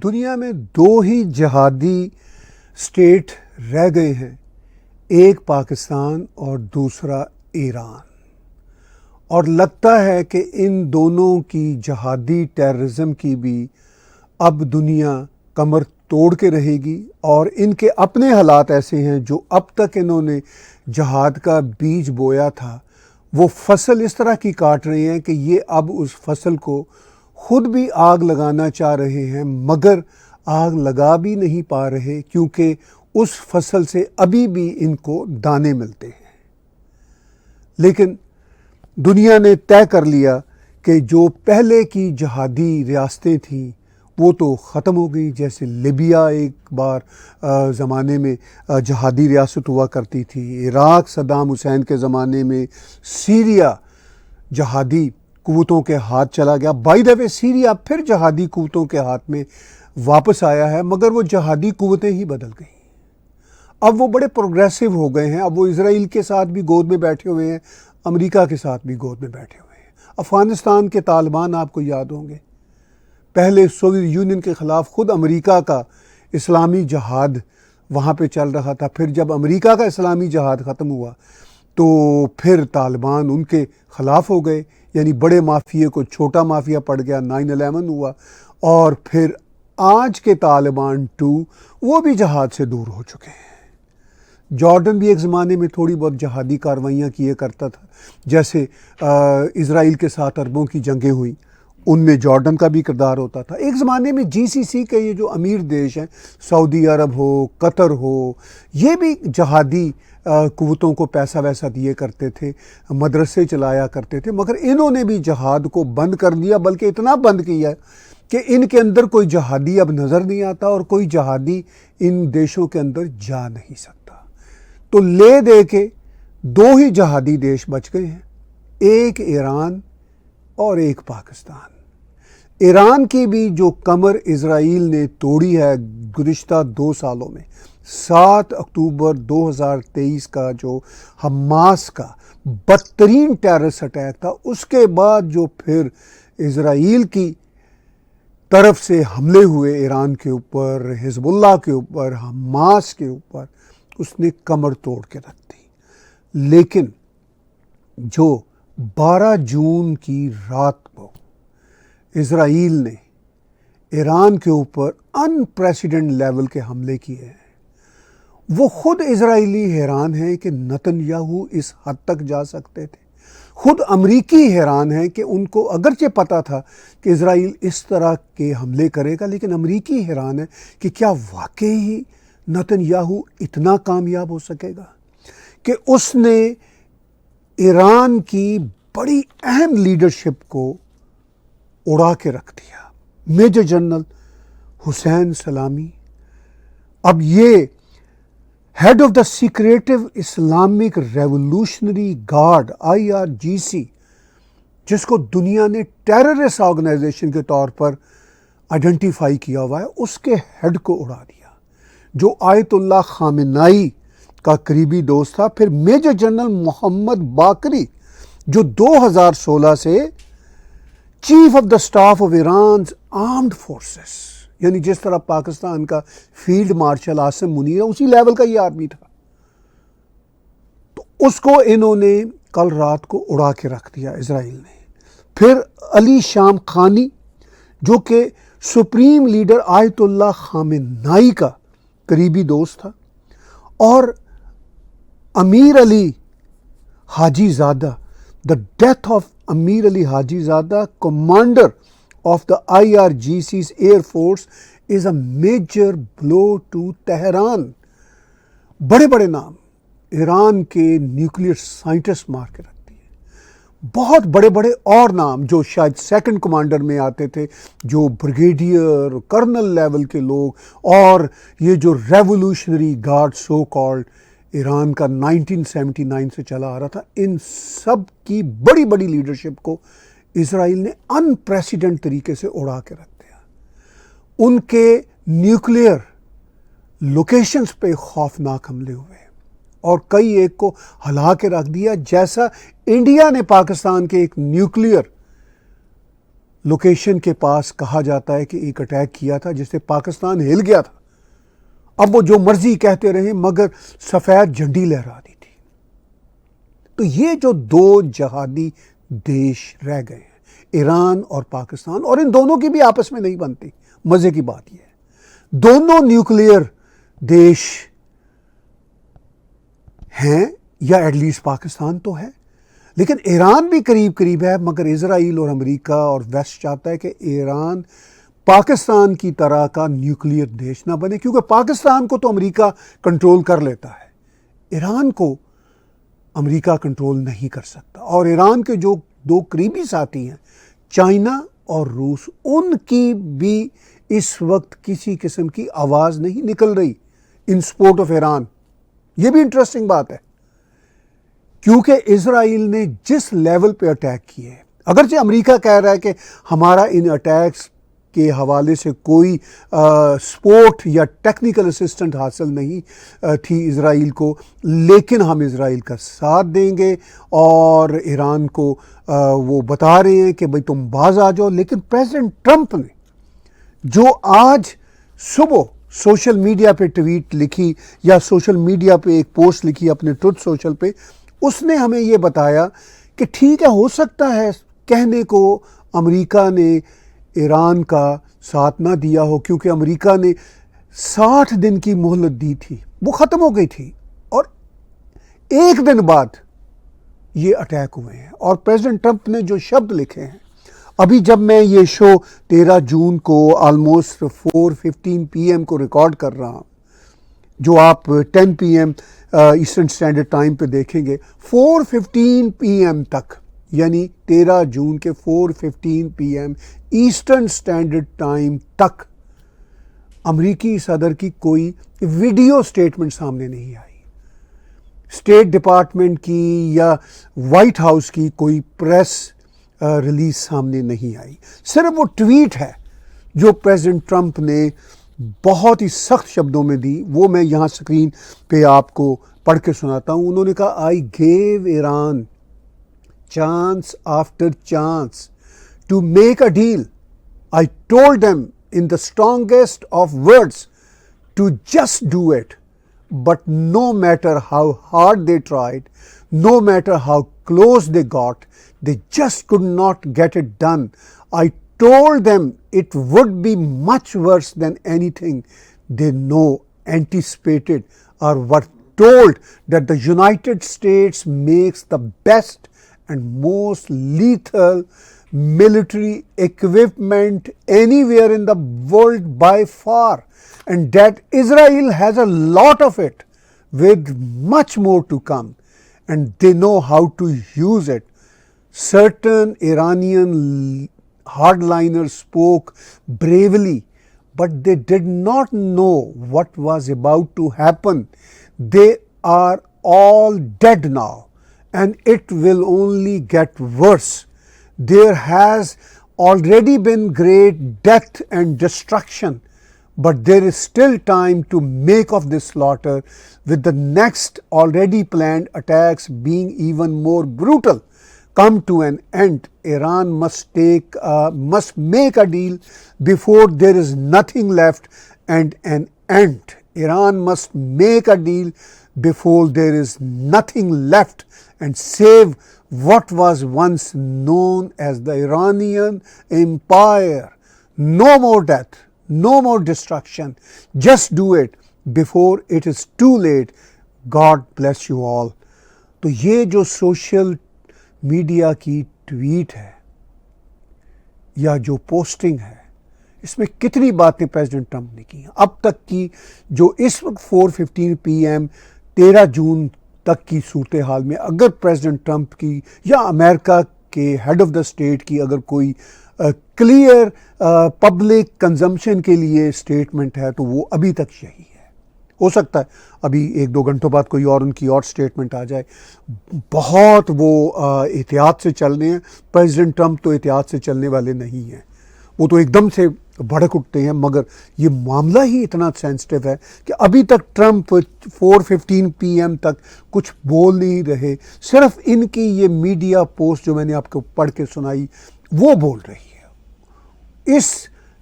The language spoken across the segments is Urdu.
دنیا میں دو ہی جہادی اسٹیٹ رہ گئے ہیں، ایک پاکستان اور دوسرا ایران، اور لگتا ہے کہ ان دونوں کی جہادی ٹیررزم کی بھی اب دنیا کمر توڑ کے رہے گی، اور ان کے اپنے حالات ایسے ہیں جو اب تک انہوں نے جہاد کا بیج بویا تھا وہ فصل اس طرح کی کاٹ رہے ہیں کہ یہ اب اس فصل کو خود بھی آگ لگانا چاہ رہے ہیں، مگر آگ لگا بھی نہیں پا رہے کیونکہ اس فصل سے ابھی بھی ان کو دانے ملتے ہیں۔ لیکن دنیا نے طے کر لیا کہ جو پہلے کی جہادی ریاستیں تھیں وہ تو ختم ہو گئی، جیسے لیبیا ایک بار زمانے میں جہادی ریاست ہوا کرتی تھی، عراق صدام حسین کے زمانے میں، سیریا جہادی قوتوں کے ہاتھ چلا گیا، بائی دا وے سیریا پھر جہادی قوتوں کے ہاتھ میں واپس آیا ہے، مگر وہ جہادی قوتیں ہی بدل گئیں۔ اب وہ بڑے پروگریسو ہو گئے ہیں، اب وہ اسرائیل کے ساتھ بھی گود میں بیٹھے ہوئے ہیں، امریکہ کے ساتھ بھی گود میں بیٹھے ہوئے ہیں۔ افغانستان کے طالبان آپ کو یاد ہوں گے، پہلے سوویت یونین کے خلاف خود امریکہ کا اسلامی جہاد وہاں پہ چل رہا تھا، پھر جب امریکہ کا اسلامی جہاد ختم ہوا تو پھر طالبان ان کے خلاف ہو گئے، یعنی بڑے مافیے کو چھوٹا مافیا پڑ گیا، 9/11 ہوا، اور پھر آج کے طالبان 2 وہ بھی جہاد سے دور ہو چکے ہیں۔ جارڈن بھی ایک زمانے میں تھوڑی بہت جہادی کاروائیاں کیے کرتا تھا، جیسے اسرائیل کے ساتھ عربوں کی جنگیں ہوئیں، ان میں جارڈن کا بھی کردار ہوتا تھا۔ ایک زمانے میں GCC کے یہ جو امیر دیش ہیں، سعودی عرب ہو، قطر ہو، یہ بھی جہادی قوتوں کو پیسہ ویسا دیے کرتے تھے، مدرسے چلایا کرتے تھے، مگر انہوں نے بھی جہاد کو بند کر دیا، بلکہ اتنا بند کیا کہ ان کے اندر کوئی جہادی اب نظر نہیں آتا اور کوئی جہادی ان دیشوں کے اندر جا نہیں سکتا۔ تو لے دے کے 2 ہی جہادی دیش بچ گئے ہیں، ایک ایران اور ایک پاکستان۔ ایران کی بھی جو کمر اسرائیل نے توڑی ہے گزشتہ 2 سالوں میں، 7 اکتوبر 2023 کا جو حماس کا بدترین ٹیررسٹ اٹیک تھا، اس کے بعد جو پھر اسرائیل کی طرف سے حملے ہوئے ایران کے اوپر، حزب اللہ کے اوپر، حماس کے اوپر، اس نے کمر توڑ کے رکھ دی۔ لیکن جو 12 جون کی رات کو اسرائیل نے ایران کے اوپر ان پریسیڈنٹ لیول کے حملے کیے ہیں، وہ خود اسرائیلی حیران ہیں کہ نتن یاہو اس حد تک جا سکتے تھے، خود امریکی حیران ہیں کہ ان کو اگرچہ پتہ تھا کہ اسرائیل اس طرح کے حملے کرے گا، لیکن امریکی حیران ہے کہ کیا واقعی ہی نتن یاہو اتنا کامیاب ہو سکے گا کہ اس نے ایران کی بڑی اہم لیڈرشپ کو اڑا کے رکھ دیا۔ میجر جنرل حسین سلامی اب یہ head of the secretive Islamic Revolutionary Guard IRGC، جس کو دنیا نے ٹیررسٹ آرگنائزیشن کے طور پر آئیڈینٹیفائی کیا ہوا ہے، اس کے ہیڈ کو اڑا دیا، جو آیت اللہ خامنائی کا قریبی دوست تھا۔ پھر میجر جنرل محمد باقری، جو 2016 سے chief of the staff of Iran's armed forces, یعنی جس طرح پاکستان کا فیلڈ مارشل عاصم منیر ہے، اسی لیول کا یہ آدمی تھا، تو اس کو انہوں نے کل رات کو اڑا کے رکھ دیا اسرائیل نے۔ پھر علی شام خانی، جو کہ سپریم لیڈر آیت اللہ خامنائی کا قریبی دوست تھا، اور امیر علی حاجی زادہ، the death of Amir Ali Haji زادہ، commander of the IRGC's Air Force, is a major blow to Tehran۔ بڑے بڑے نام ایران کے نیوکلیئر سائنٹسٹ مار کے رکھ دیے، بہت بڑے بڑے اور نام جو شاید سیکنڈ کمانڈر میں آتے تھے، جو بریگیڈیئر کرنل لیول کے لوگ، اور یہ جو revolutionary guard so called Iran کا 1979 سے چلا آ رہا تھا، ان سب کی بڑی بڑی لیڈرشپ کو اسرائیل نے ان پریسیڈنٹ طریقے سے اڑا کے رکھ دیا۔ ان کے نیوکلیئر لوکیشنز پہ خوفناک حملے ہوئے اور کئی ایک کو ہلا کے رکھ دیا، جیسا انڈیا نے پاکستان کے ایک نیوکلیئر لوکیشن کے پاس کہا جاتا ہے کہ ایک اٹیک کیا تھا جس سے پاکستان ہل گیا تھا. اب وہ جو مرضی کہتے رہے مگر سفید جھنڈی لہرا دی تھی. تو یہ جو دو جہادی دیش رہ گئے ہیں ایران اور پاکستان، اور ان دونوں کی بھی آپس میں نہیں بنتی. مزے کی بات یہ ہے دونوں نیوکلیئر دیش ہیں، یا ایٹ لیسٹ پاکستان تو ہے، لیکن ایران بھی قریب ہے، مگر اسرائیل اور امریکہ اور ویسٹ چاہتا ہے کہ ایران پاکستان کی طرح کا نیوکلیئر دیش نہ بنے، کیونکہ پاکستان کو تو امریکہ کنٹرول کر لیتا ہے، ایران کو امریکہ کنٹرول نہیں کر سکتا. اور ایران کے جو دو قریبی ساتھی ہیں چائنا اور روس، ان کی بھی اس وقت کسی قسم کی آواز نہیں نکل رہی ان سپورٹ آف ایران. یہ بھی انٹرسٹنگ بات ہے کیونکہ اسرائیل نے جس لیول پہ اٹیک کیے ہیں، اگرچہ امریکہ کہہ رہا ہے کہ ہمارا ان اٹیکس کے حوالے سے کوئی سپورٹ یا ٹیکنیکل اسسٹنٹ حاصل نہیں تھی اسرائیل کو، لیکن ہم اسرائیل کا ساتھ دیں گے اور ایران کو وہ بتا رہے ہیں کہ بھئی تم باز آ جاؤ. لیکن پریزیڈنٹ ٹرمپ نے جو آج صبح سوشل میڈیا پہ ٹویٹ لکھی یا سوشل میڈیا پہ ایک پوسٹ لکھی اپنے ٹروتھ سوشل پہ، اس نے ہمیں یہ بتایا کہ ٹھیک ہے، ہو سکتا ہے کہنے کو امریکہ نے ایران کا ساتھ نہ دیا ہو، کیونکہ امریکہ نے 60 دن کی مہلت دی تھی، وہ ختم ہو گئی تھی، اور ایک دن بعد یہ اٹیک ہوئے ہیں. اور پریزیڈنٹ ٹرمپ نے جو شبد لکھے ہیں، ابھی جب میں یہ شو 13 جون کو آلموسٹ 4:15 PM کو ریکارڈ کر رہا ہوں، جو آپ 10 PM ایسٹرن اسٹینڈرڈ ٹائم پہ دیکھیں گے، 4:15 PM تک، یعنی 13 جون کے 4:15 PM ایسٹرن اسٹینڈرڈ ٹائم تک امریکی صدر کی کوئی ویڈیو سٹیٹمنٹ سامنے نہیں آئی. اسٹیٹ ڈپارٹمنٹ کی یا وائٹ ہاؤس کی کوئی پریس ریلیز سامنے نہیں آئی. صرف وہ ٹویٹ ہے جو پریزیڈنٹ ٹرمپ نے بہت ہی سخت شبدوں میں دی، وہ میں یہاں سکرین پہ آپ کو پڑھ کے سناتا ہوں. انہوں نے کہا I give Iran chance after chance to make a deal. I told them in the strongest of words to just do it. But no matter how hard they tried, no matter how close they got, they just could not get it done. I told them it would be much worse than anything they know, anticipated, or were told that the United States makes the best and most lethal military equipment anywhere in the world by far, and that Israel has a lot of it with much more to come, and they know how to use it. Certain Iranian hardliners spoke bravely, but they did not know what was about to happen. They are all dead now, and it will only get worse. There has already been great death and destruction, but there is still time to make of this slaughter, with the next already planned attacks being even more brutal, come to an end. Iran must make a deal before there is nothing left, and an end. Iran must make a deal before there is nothing left, and save what was once known as the Iranian Empire. No more death, no more destruction. Just do it before it is too late. God bless you all. تو یہ جو سوشل میڈیا کی ٹویٹ ہے یا جو پوسٹنگ ہے، اس میں کتنی باتیں پریزیڈنٹ ٹرمپ نے کی ہیں اب تک کی، جو اس وقت 4:15 PM 13 جون تک کی صورتحال میں اگر پریزیڈنٹ ٹرمپ کی یا امریکہ کے ہیڈ آف دا اسٹیٹ کی اگر کوئی کلیئر پبلک کنزمپشن کے لیے اسٹیٹمنٹ ہے تو وہ ابھی تک یہی ہے. ہو سکتا ہے ابھی 1-2 گھنٹوں بعد کوئی اور ان کی اور اسٹیٹمنٹ آ جائے. بہت وہ احتیاط سے چل رہے ہیں. پریزیڈنٹ ٹرمپ تو احتیاط سے چلنے والے نہیں ہیں، وہ تو ایک دم سے بھڑک اٹھتے ہیں، مگر یہ معاملہ ہی اتنا سینسٹیو ہے کہ ابھی تک ٹرمپ 4:15 PM تک کچھ بول نہیں رہے. صرف ان کی یہ میڈیا پوسٹ جو میں نے آپ کو پڑھ کے سنائی وہ بول رہی ہے. اس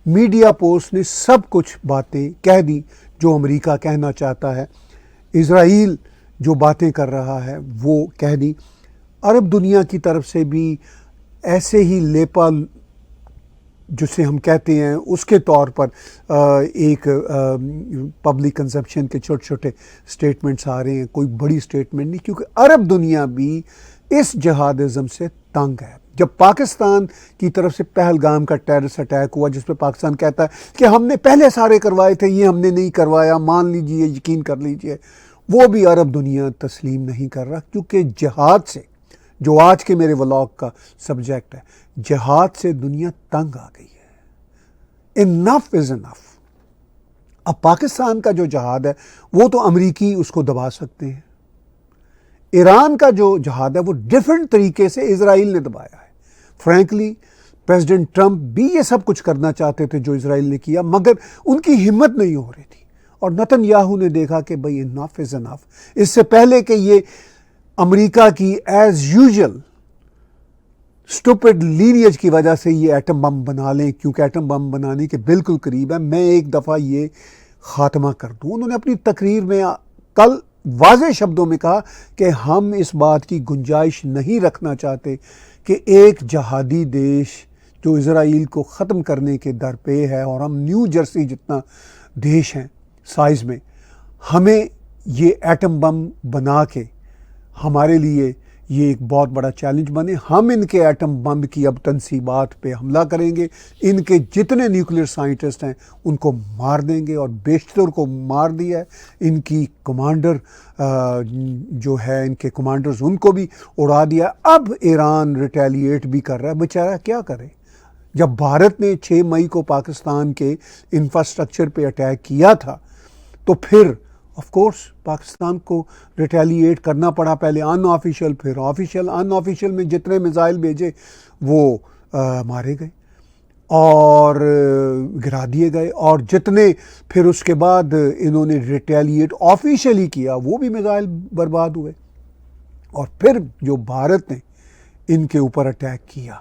میڈیا پوسٹ نے سب کچھ باتیں کہہ دی جو امریکہ کہنا چاہتا ہے، اسرائیل جو باتیں کر رہا ہے وہ کہہ دی، عرب دنیا کی طرف سے بھی ایسے ہی لیپا جسے ہم کہتے ہیں اس کے طور پر ایک پبلک کنزمپشن کے چھوٹے چھوٹے سٹیٹمنٹس آ رہے ہیں، کوئی بڑی سٹیٹمنٹ نہیں، کیونکہ عرب دنیا بھی اس جہادزم سے تنگ ہے۔ جب پاکستان کی طرف سے پہلگام کا ٹیررسٹ اٹیک ہوا جس پہ پاکستان کہتا ہے کہ ہم نے پہلے سارے کروائے تھے، یہ ہم نے نہیں کروایا، مان لیجئے، یقین کر لیجئے، وہ بھی عرب دنیا تسلیم نہیں کر رہا، کیونکہ جہاد سے، جو آج کے میرے ولاگ کا سبجیکٹ ہے، جہاد سے دنیا تنگ آ گئی ہے۔ انف از انف۔ اب پاکستان کا جو جہاد ہے وہ تو امریکی اس کو دبا سکتے ہیں، ایران کا جو جہاد ہے وہ ڈیفرنٹ طریقے سے اسرائیل نے دبایا ہے۔ فرینکلی پریزیڈنٹ ٹرمپ بھی یہ سب کچھ کرنا چاہتے تھے جو اسرائیل نے کیا، مگر ان کی ہمت نہیں ہو رہی تھی، اور نتن یاہو نے دیکھا کہ بھئی انف از انف۔ اس سے پہلے کہ یہ امریکہ کی ایز یوزول اسٹوپڈ لینیج کی وجہ سے یہ ایٹم بم بنا لیں، کیونکہ ایٹم بم بنانے کے بالکل قریب ہے، میں ایک دفعہ یہ خاتمہ کر دوں۔ انہوں نے اپنی تقریر میں کل واضح شبدوں میں کہا کہ ہم اس بات کی گنجائش نہیں رکھنا چاہتے کہ ایک جہادی دیش جو اسرائیل کو ختم کرنے کے درپے ہے، اور ہم نیو جرسی جتنا دیش ہیں سائز میں، ہمیں یہ ایٹم بم بنا کے ہمارے لیے یہ ایک بہت بڑا چیلنج بنے۔ ہم ان کے ایٹم بم کی اب تنصیبات پہ حملہ کریں گے، ان کے جتنے نیوکلیر سائنٹسٹ ہیں ان کو مار دیں گے، اور بیشتر کو مار دیا ہے۔ ان کی کمانڈر جو ہے، ان کے کمانڈرز، ان کو بھی اڑا دیا۔ اب ایران ریٹیلیٹ بھی کر رہا ہے، بیچارہ کیا کرے؟ جب بھارت نے 6 مئی کو پاکستان کے انفراسٹرکچر پہ اٹیک کیا تھا تو پھر آف کورس پاکستان کو ریٹیلیٹ کرنا پڑا، پہلے ان آفیشیل پھر آفیشیل۔ ان آفیشیل میں جتنے میزائل بھیجے وہ مارے گئے اور گرا دیے گئے، اور جتنے پھر اس کے بعد انہوں نے ریٹیلیٹ آفیشیلی کیا وہ بھی میزائل برباد ہوئے۔ اور پھر جو بھارت نے ان کے اوپر اٹیک کیا،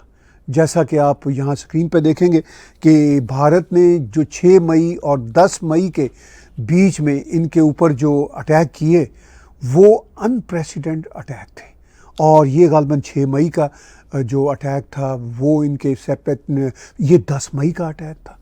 جیسا کہ آپ یہاں اسکرین پہ دیکھیں گے کہ بھارت نے جو 6 مئی اور 10 مئی کے بیچ میں ان کے اوپر جو اٹیک کیے وہ ان پریسیڈنٹ اٹیک تھے، اور یہ غالباً 6 مئی کا جو اٹیک تھا وہ ان کے یہ 10 مئی کا اٹیک تھا۔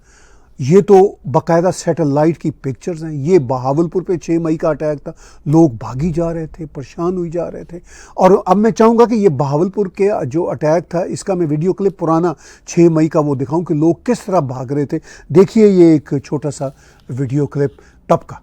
یہ تو باقاعدہ سیٹلائٹ کی پکچرز ہیں۔ یہ بہاولپور پہ 6 مئی کا اٹیک تھا، لوگ بھاگی جا رہے تھے، پریشان ہوئی جا رہے تھے۔ اور اب میں چاہوں گا کہ یہ بہاولپور کے جو اٹیک تھا اس کا میں ویڈیو کلپ پرانا 6 مئی کا وہ دکھاؤں کہ لوگ کس طرح بھاگ رہے تھے۔ دیکھیے یہ ایک چھوٹا سا ویڈیو کلپ تب کا۔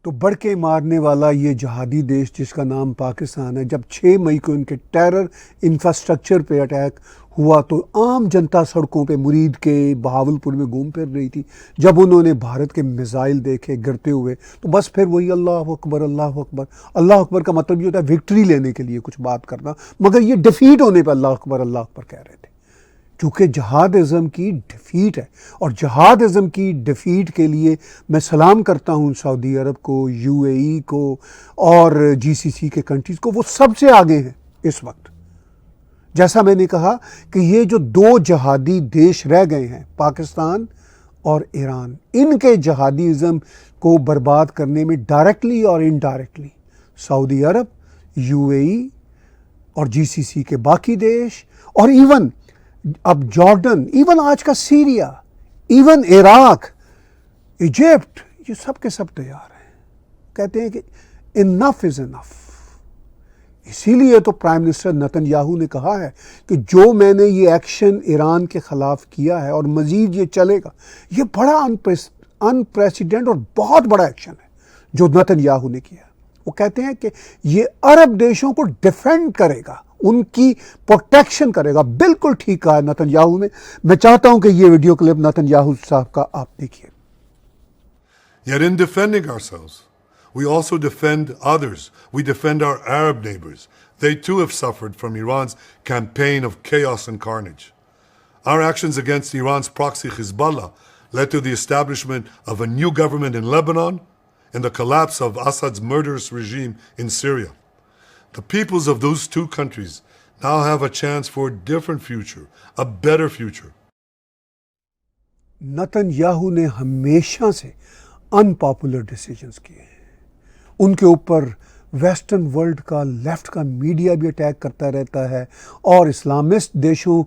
تو بڑھ کے مارنے والا یہ جہادی دیش جس کا نام پاکستان ہے، جب 6 مئی کو ان کے ٹیرر انفراسٹرکچر پہ اٹیک ہوا تو عام جنتا سڑکوں پہ مرید کے بہاولپور میں گھوم پھر رہی تھی۔ جب انہوں نے بھارت کے میزائل دیکھے گرتے ہوئے تو بس پھر وہی اللہ اکبر اللہ اکبر۔ اللہ اکبر کا مطلب یہ ہوتا ہے وکٹری لینے کے لیے کچھ بات کرنا، مگر یہ ڈیفیٹ ہونے پہ اللہ اکبر کہہ رہے تھے، کیونکہ جہادازم کی ڈیفیٹ ہے۔ اور جہادازم کی ڈیفیٹ کے لیے میں سلام کرتا ہوں سعودی عرب کو، UAE کو، اور GCC کے کنٹریز کو، وہ سب سے آگے ہیں اس وقت۔ جیسا میں نے کہا کہ یہ جو 2 جہادی دیش رہ گئے ہیں، پاکستان اور ایران، ان کے جہادیزم کو برباد کرنے میں ڈائریکٹلی اور انڈائریکٹلی سعودی عرب، UAE اور GCC کے باقی دیش، اور ایون اب جارڈن، ایون آج کا سیریا، ایون عراق، ایجپٹ، یہ سب کے سب تیار ہیں، کہتے ہیں کہ انف از انف۔ اسی لیے تو پرائم منسٹر نتن یاہو نے کہا ہے کہ جو میں نے یہ ایکشن ایران کے خلاف کیا ہے اور مزید یہ چلے گا، یہ بڑا ان پریسیڈنٹ اور بہت بڑا ایکشن ہے جو نتن یاہو نے کیا۔ وہ کہتے ہیں کہ یہ عرب دیشوں کو ڈیفینڈ کرے گا، ان کی پروٹیکشن کرے گا۔ بالکل ٹھیک کہا ہے نتن یاہو نے۔ میں چاہتا ہوں کہ یہ ویڈیو کلپ نتن یاہو صاحب کا آپ دیکھیے۔ Yet in defending ourselves, We also defend others. We defend our Arab neighbors. They too have suffered from Iran's campaign of chaos and carnage. Our actions against Iran's proxy Hezbollah led to the establishment of a new government in Lebanon and the collapse of Assad's murderous regime in Syria. The peoples of those two countries now have a chance for a different future, a better future. Nitin نے ہمیشہ سے انپاپولر ڈیسیجنز کیے ہیں. ان کے اوپر ویسٹرن ورلڈ کا لیفٹ کا میڈیا بھی اٹیک کرتا رہتا ہے اور اسلامسٹ دیشوں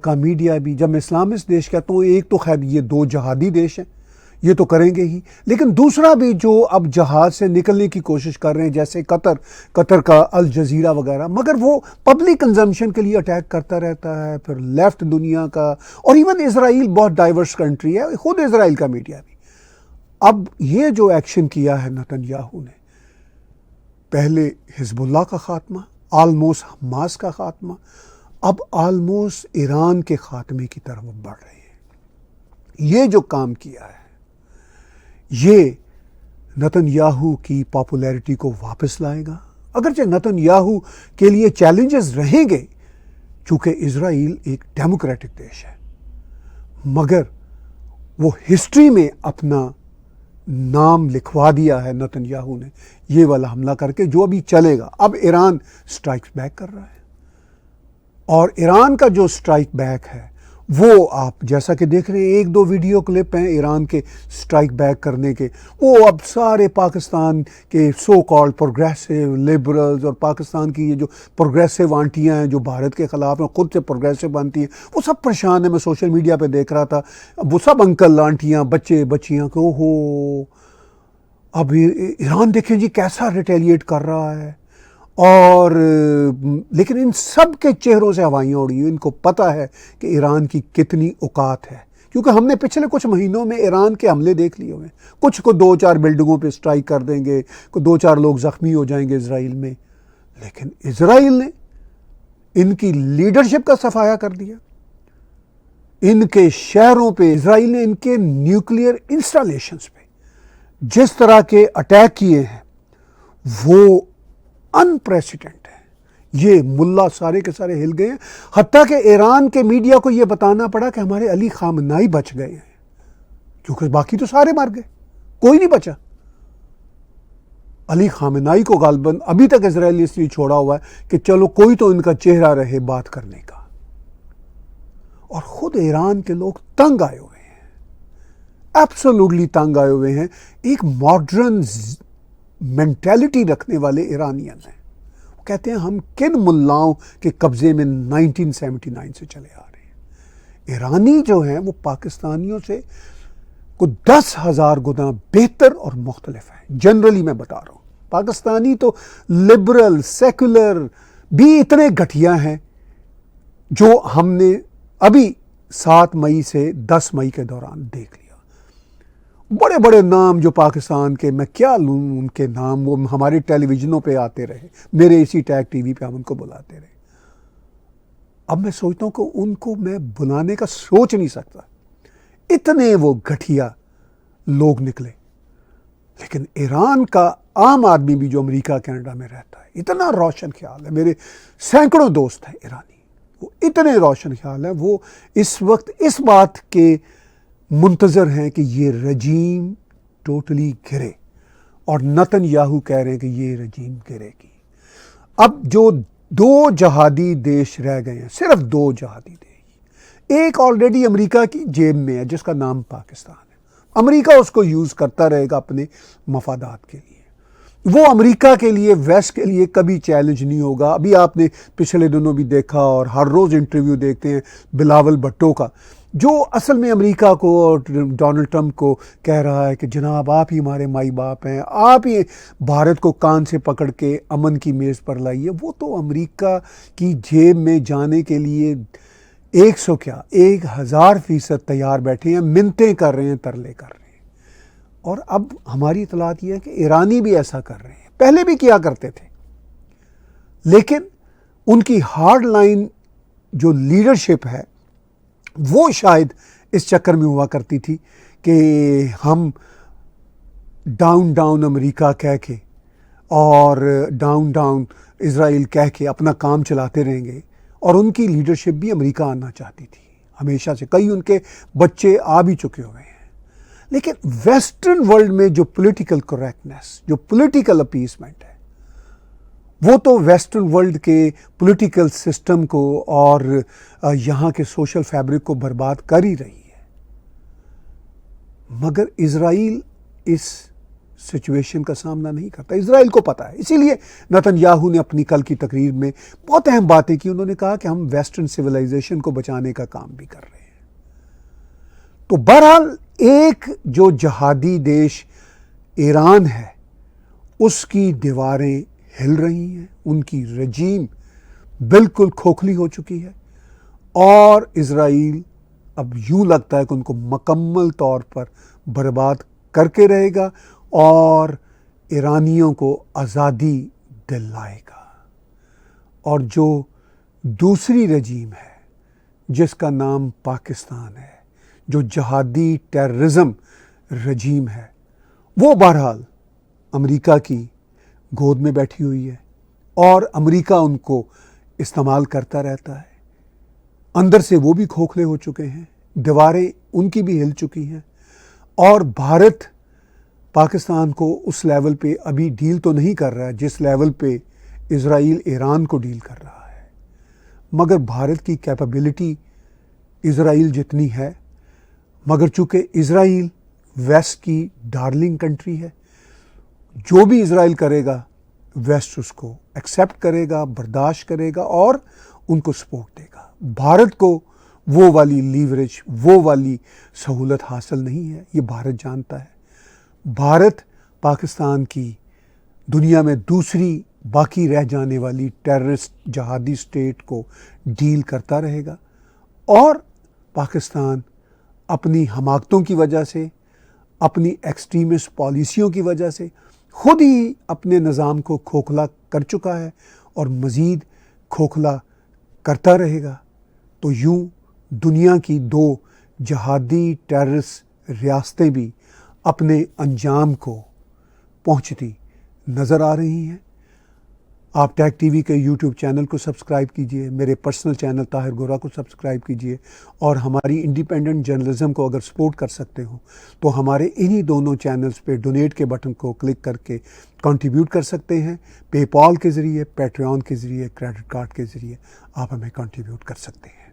کا میڈیا بھی. جب میں اسلامسٹ دیش کہتا ہوں، ایک تو خیر یہ دو جہادی دیش ہیں، یہ تو کریں گے ہی، لیکن دوسرا بھی جو اب جہاد سے نکلنے کی کوشش کر رہے ہیں، جیسے قطر کا الجزیرہ وغیرہ، مگر وہ پبلک کنزمپشن کے لیے اٹیک کرتا رہتا ہے. پھر لیفٹ دنیا کا، اور ایون اسرائیل بہت ڈائیورس کنٹری ہے، خود اسرائیل کا میڈیا بھی. اب یہ جو ایکشن کیا ہے نتن نے، پہلے حزب اللہ کا خاتمہ، آلموسٹ حماس کا خاتمہ، اب آلموسٹ ایران کے خاتمے کی طرف بڑھ رہے ہیں. یہ جو کام کیا ہے، یہ نتن کی پاپولیرٹی کو واپس لائے گا. اگرچہ نتن کے لیے چیلنجز رہیں گے، چونکہ اسرائیل ایک ڈیموکریٹک دیش ہے، مگر وہ ہسٹری میں اپنا نام لکھوا دیا ہے نتن نے یہ والا حملہ کر کے، جو ابھی چلے گا. اب ایران سٹرائک بیک کر رہا ہے، اور ایران کا جو سٹرائک بیک ہے وہ آپ جیسا کہ دیکھ رہے ہیں، ایک دو ویڈیو کلپ ہیں ایران کے سٹرائک بیک کرنے کے. وہ اب سارے پاکستان کے سو کالڈ پروگریسو لبرلز اور پاکستان کی یہ جو پروگریسو آنٹیاں ہیں جو بھارت کے خلاف ہیں، خود سے پروگریسو بنتی ہیں، وہ سب پریشان ہیں. میں سوشل میڈیا پہ دیکھ رہا تھا، وہ سب انکل آنٹیاں بچے بچیاں کہ اوہو اب ایران دیکھیں جی کیسا ریٹیلیٹ کر رہا ہے. اور لیکن ان سب کے چہروں سے ہوائیاں اڑی ہوئی. ان کو پتہ ہے کہ ایران کی کتنی اوقات ہے، کیونکہ ہم نے پچھلے کچھ مہینوں میں ایران کے حملے دیکھ لیے ہوئے. کچھ کو 2-4 بلڈنگوں پہ سٹرائک کر دیں گے، 2-4 لوگ زخمی ہو جائیں گے اسرائیل میں، لیکن اسرائیل نے ان کی لیڈرشپ کا صفایا کر دیا. ان کے شہروں پہ اسرائیل نے ان کے نیوکلیئر انسٹالیشنز پہ جس طرح کے اٹیک کیے ہیں وہ انپریسیڈنٹ ہے. یہ ملا سارے کے سارے ہل گئے ہیں، حتیٰ کہ ایران کے میڈیا کو یہ بتانا پڑا کہ ہمارے علی خامنائی بچ گئے ہیں، کیونکہ باقی تو سارے مر گئے، کوئی نہیں بچا. علی خامنائی کو غالباً ابھی تک اسرائیل نے اس لیے چھوڑا ہوا ہے کہ چلو کوئی تو ان کا چہرہ رہے بات کرنے کا. اور خود ایران کے لوگ تنگ آئے ہوئے ہیں، ایبسولوٹلی تنگ آئے ہوئے ہیں. ایک ماڈرن مینٹیلٹی رکھنے والے ایرانین ہیں. وہ کہتے ہیں ہم کن ملاؤں کے قبضے میں 1979 سے چلے آ رہے ہیں. ایرانی جو ہیں وہ پاکستانیوں سے کو 10,000 گنا بہتر اور مختلف ہیں. جنرلی میں بتا رہا ہوں، پاکستانی تو لبرل سیکولر بھی اتنے گھٹیا ہیں جو ہم نے ابھی 7 مئی سے 10 مئی کے دوران دیکھ لیا. بڑے بڑے نام جو پاکستان کے، میں کیا لوں ان کے نام، وہ ہمارے ٹیلی ویژنوں پہ آتے رہے، میرے اسی ٹیگ ٹی وی پہ ہم ان کو بلاتے رہے. اب میں سوچتا ہوں کہ ان کو میں بلانے کا سوچ نہیں سکتا، اتنے وہ گھٹیا لوگ نکلے. لیکن ایران کا عام آدمی بھی جو امریکہ کینیڈا میں رہتا ہے، اتنا روشن خیال ہے. میرے سینکڑوں دوست ہیں ایرانی، وہ اتنے روشن خیال ہیں، وہ اس وقت اس بات کے منتظر ہیں کہ یہ رجیم ٹوٹلی گرے، اور نتن کہہ رہے ہیں کہ یہ رجیم گرے گی. اب جو 2 جہادی دیش رہ گئے ہیں، صرف 2 جہادی دیش، ایک آلریڈی امریکہ کی جیب میں ہے جس کا نام پاکستان ہے. امریکہ اس کو یوز کرتا رہے گا اپنے مفادات کے لیے. وہ امریکہ کے لیے، ویسٹ کے لیے کبھی چیلنج نہیں ہوگا. ابھی آپ نے پچھلے دنوں بھی دیکھا اور ہر روز انٹرویو دیکھتے ہیں بلاول بھٹو کا، جو اصل میں امریکہ کو اور ڈونلڈ ٹرمپ کو کہہ رہا ہے کہ جناب آپ ہی ہمارے مائی باپ ہیں، آپ ہی بھارت کو کان سے پکڑ کے امن کی میز پر لائیے. وہ تو امریکہ کی جیب میں جانے کے لیے 1000% تیار بیٹھے ہیں، منتیں کر رہے ہیں، ترلے کر رہے ہیں. اور اب ہماری اطلاعات یہ ہے کہ ایرانی بھی ایسا کر رہے ہیں، پہلے بھی کیا کرتے تھے، لیکن ان کی ہارڈ لائن جو لیڈرشپ ہے وہ شاید اس چکر میں ہوا کرتی تھی کہ ہم ڈاؤن ڈاؤن امریکہ کہہ کے اور ڈاؤن ڈاؤن اسرائیل کہہ کے اپنا کام چلاتے رہیں گے. اور ان کی لیڈرشپ بھی امریکہ آنا چاہتی تھی ہمیشہ سے, کئی ان کے بچے آ بھی چکے ہوئے ہیں. لیکن ویسٹرن ورلڈ میں جو پولیٹیکل کریکٹنیس, جو پولیٹیکل اپیسمنٹ ہے, وہ تو ویسٹرن ورلڈ کے پولیٹیکل سسٹم کو اور یہاں کے سوشل فیبرک کو برباد کر ہی رہی ہے. مگر اسرائیل اس سچویشن کا سامنا نہیں کرتا. اسرائیل کو پتا ہے, اسی لیے نتن یاہو نے اپنی کل کی تقریر میں بہت اہم باتیں کی. انہوں نے کہا کہ ہم ویسٹرن سویلائزیشن کو بچانے کا کام بھی کر رہے ہیں. تو بہرحال ایک جو جہادی دیش ایران ہے, اس کی دیواریں ہل رہی ہیں, ان کی رجیم بالکل کھوکھلی ہو چکی ہے, اور اسرائیل اب یوں لگتا ہے کہ ان کو مکمل طور پر برباد کر کے رہے گا اور ایرانیوں کو آزادی دلائے گا. اور جو دوسری رجیم ہے جس کا نام پاکستان ہے, جو جہادی ٹیررزم رجیم ہے, وہ بہرحال امریکہ کی گود میں بیٹھی ہوئی ہے اور امریکہ ان کو استعمال کرتا رہتا ہے. اندر سے وہ بھی کھوکھلے ہو چکے ہیں, دیواریں ان کی بھی ہل چکی ہیں, اور بھارت پاکستان کو اس لیول پہ ابھی ڈیل تو نہیں کر رہا ہے جس لیول پہ اسرائیل ایران کو ڈیل کر رہا ہے. مگر بھارت کی کیپیبلٹی اسرائیل جتنی ہے, مگر چونکہ اسرائیل ویسٹ کی ڈارلنگ کنٹری ہے, جو بھی اسرائیل کرے گا ویسٹ اس کو ایکسیپٹ کرے گا, برداشت کرے گا اور ان کو سپورٹ دے گا. بھارت کو وہ والی لیوریج, وہ والی سہولت حاصل نہیں ہے, یہ بھارت جانتا ہے. بھارت پاکستان کی دنیا میں دوسری باقی رہ جانے والی ٹیررسٹ جہادی اسٹیٹ کو ڈیل کرتا رہے گا, اور پاکستان اپنی حماقتوں کی وجہ سے, اپنی ایکسٹریمسٹ پالیسیوں کی وجہ سے خود ہی اپنے نظام کو کھوکھلا کر چکا ہے اور مزید کھوکھلا کرتا رہے گا. تو یوں دنیا کی دو جہادی ٹیررسٹ ریاستیں بھی اپنے انجام کو پہنچتی نظر آ رہی ہیں. آپ ٹیک ٹی وی کے یوٹیوب چینل کو سبسکرائب کیجئے, میرے پرسنل چینل طاہر گورا کو سبسکرائب کیجئے, اور ہماری انڈیپینڈنٹ جرنلزم کو اگر سپورٹ کر سکتے ہوں تو ہمارے انہی دونوں چینلز پہ ڈونیٹ کے بٹن کو کلک کر کے کنٹریبیوٹ کر سکتے ہیں. پے پال کے ذریعے, پیٹریون کے ذریعے, کریڈٹ کارڈ کے ذریعے آپ ہمیں کنٹریبیوٹ کر سکتے ہیں.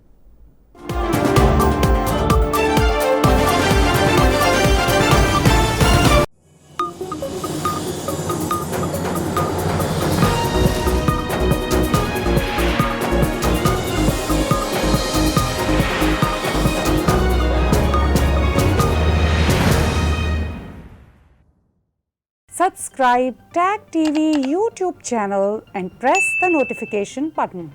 Subscribe Tag TV YouTube channel and press the notification button.